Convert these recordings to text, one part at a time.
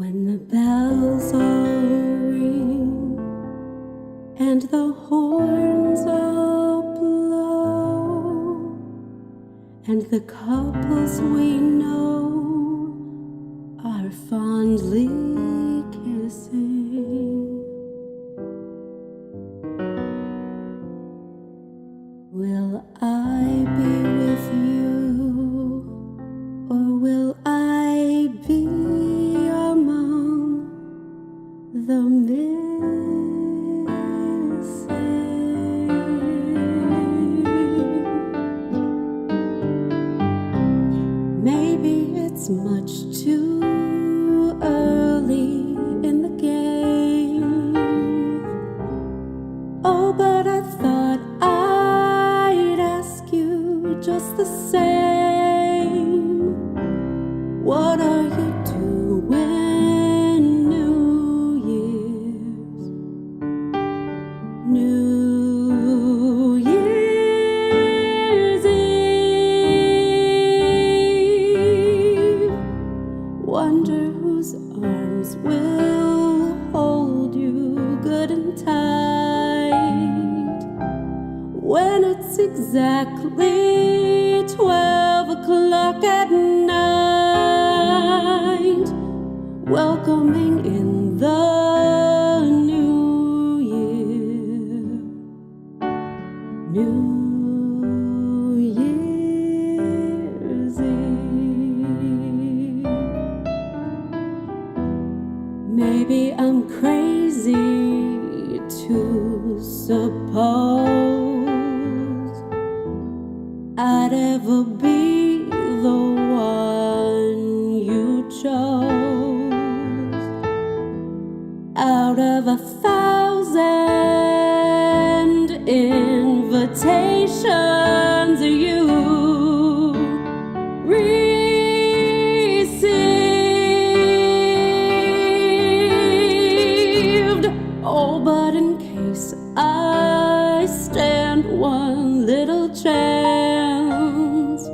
When the bells all ring and the horns all blow, and the couples we know are fondly kissing, will I be with you, or will I be among the missing? Maybe it's much too early in the game. Oh, but I thought I'd ask you just the same. What are you doing New Year's? New Year's Eve. Wonder whose arms will hold you good and tight when it's exactly 12 o'clock at night, welcoming in the new year. New Year's Eve. Maybe I'm crazy to suppose I'd ever be the one you chose out of 1,000 invitations you received. Oh, but in case I stand one little chance,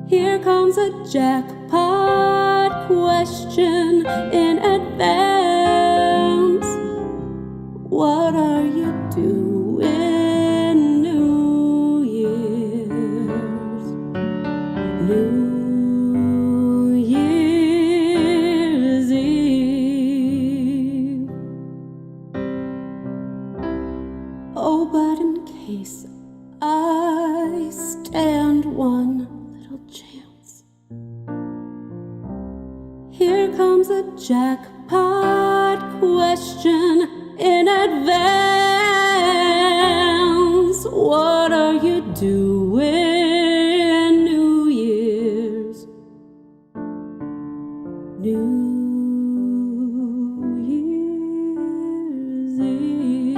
here comes a jackpot question in advance. What are you doing New Year's? New Year's Eve. Oh, but in case I stand one little chance, here comes a jackpot question in advance. What are you doing New Year's? New Year's Eve.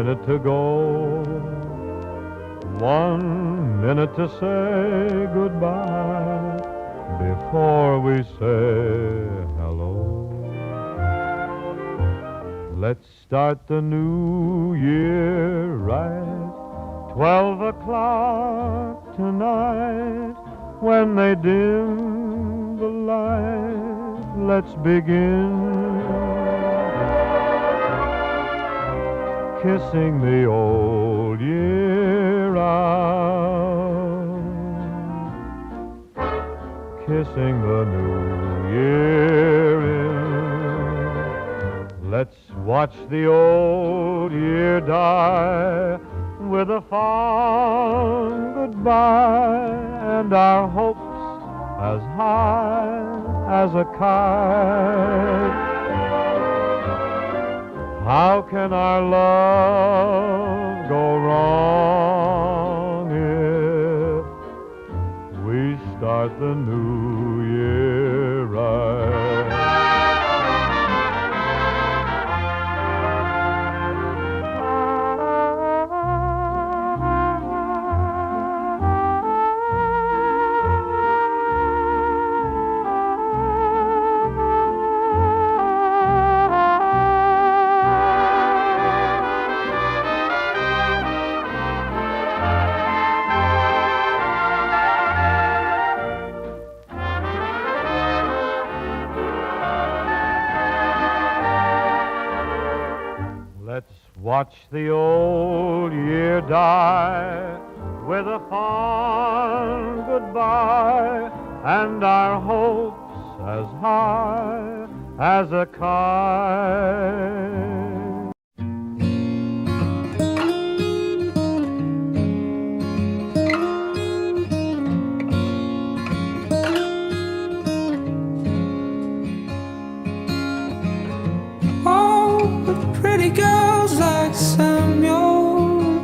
minute to go, 1 minute to say goodbye before we say hello. Let's start the new year right, 12 o'clock tonight. When they dim the light, let's begin kissing the old year out, kissing the new year in. Let's watch the old year die with a fond goodbye and our hopes as high as a kite. How can our love go wrong if we start the new year right? Let's watch the old year die with a fond goodbye and our hopes as high as a kite. Oh, but pretty girls like Samuel,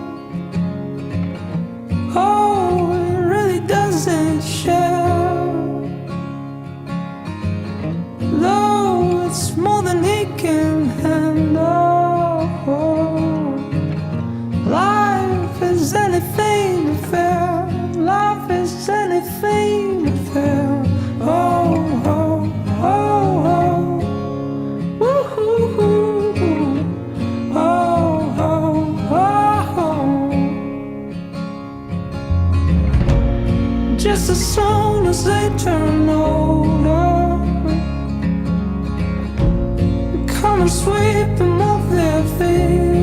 oh, it really doesn't show. Though it's more than he can handle. Life is anything to fair. Life is anything to fair. Oh, oh, oh, oh. Just as soon as they turn older, come and sweep them off their feet.